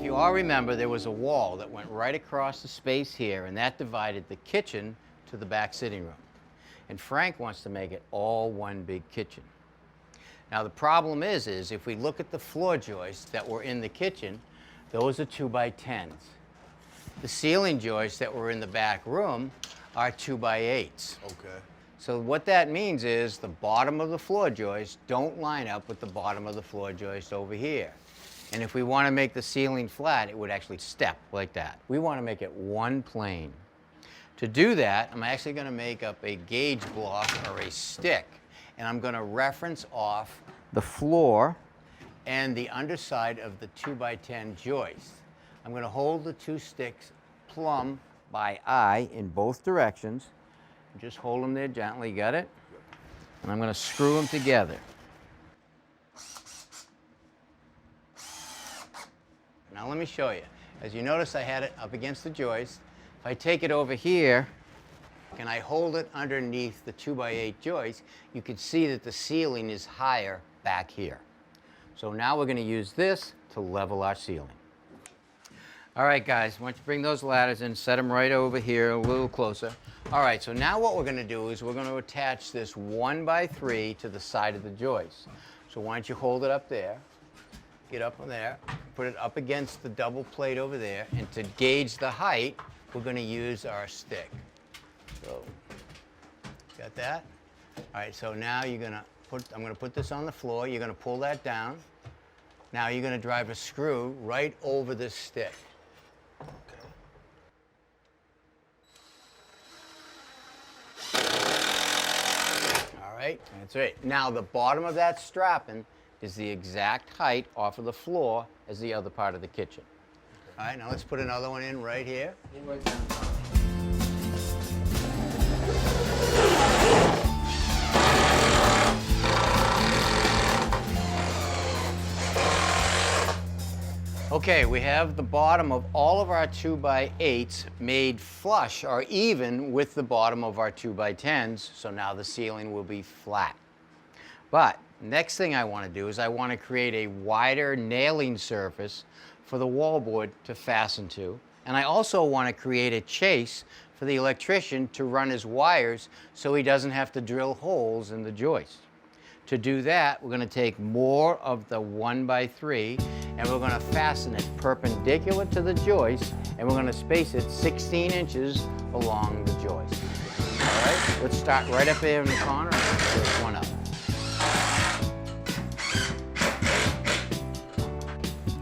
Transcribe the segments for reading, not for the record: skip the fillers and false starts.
you all remember, there was a wall that went right across the space here, and that divided the kitchen to the back sitting room. And Frank wants to make it all one big kitchen. Now the problem is if we look at the floor joists that were in the kitchen, those are 2x10s. The ceiling joists that were in the back room are 2x8s. Okay. So what that means is the bottom of the floor joist don't line up with the bottom of the floor joist over here. And if we want to make the ceiling flat, it would actually step like that. We want to make it one plane. To do that, I'm actually going to make up a gauge block or a stick, and I'm going to reference off the floor and the underside of the 2x10 joist. I'm going to hold the two sticks plumb by eye in both directions. Just hold them there gently, got it? And I'm going to screw them together. Now let me show you. As you notice, I had it up against the joist. If I take it over here and I hold it underneath the 2x8 joist, you can see that the ceiling is higher back here. So now we're going to use this to level our ceiling. All right, guys, why don't you bring those ladders in, set them right over here a little closer. All right, so now what we're going to do is we're going to attach this 1x3 to the side of the joist. So why don't you hold it up there, get up on there, put it up against the double plate over there, and to gauge the height, we're going to use our stick. So, got that? All right, so now you're going to I'm going to put this on the floor, you're going to pull that down. Now you're going to drive a screw right over this stick. All right, that's right. Now the bottom of that strapping is the exact height off of the floor as the other part of the kitchen. Okay. All right, now let's put another one in right here. Okay, we have the bottom of all of our 2x8s made flush or even with the bottom of our 2x10s, so now the ceiling will be flat. But next thing I want to do is I want to create a wider nailing surface for the wallboard to fasten to, and I also want to create a chase for the electrician to run his wires so he doesn't have to drill holes in the joist. To do that, we're going to take more of the 1x3 and we're going to fasten it perpendicular to the joist, and we're going to space it 16 inches along the joist. All right, let's start right up there in the corner and put one up.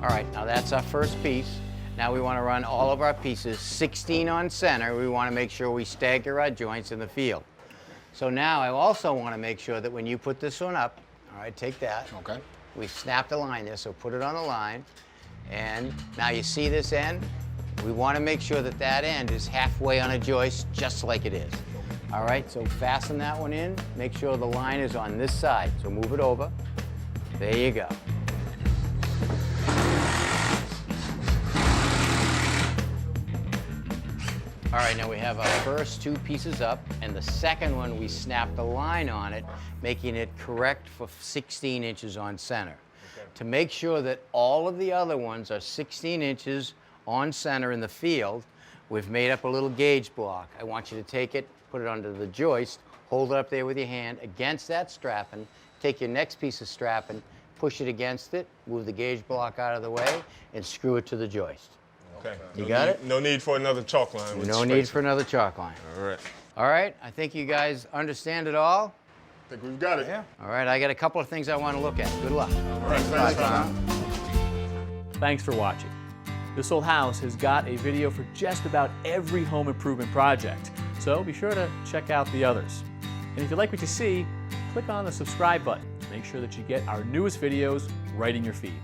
All right, now that's our first piece. Now we want to run all of our pieces 16 on center. We want to make sure we stagger our joints in the field. So now I also want to make sure that when you put this one up, all right, take that. Okay. We snapped the line there, so put it on the line. And now you see this end? We want to make sure that that end is halfway on a joist, just like it is. All right, so fasten that one in. Make sure the line is on this side. So move it over. There you go. All right, now we have our first two pieces up, and the second one we snapped a line on it, making it correct for 16 inches on center. Okay. To make sure that all of the other ones are 16 inches on center in the field, we've made up a little gauge block. I want you to take it, put it under the joist, hold it up there with your hand against that strapping, take your next piece of strapping, push it against it, move the gauge block out of the way, and screw it to the joist. Okay. You got it? No need for another chalk line. No need for another chalk line. All right. All right, I think you guys understand it all. I think we've got it. Yeah. All right, I got a couple of things I want to look at. Good luck. All right, thanks, Tom. Thanks for watching. This Old House has got a video for just about every home improvement project, so be sure to check out the others. And if you like what you see, click on the subscribe button to make sure that you get our newest videos right in your feed.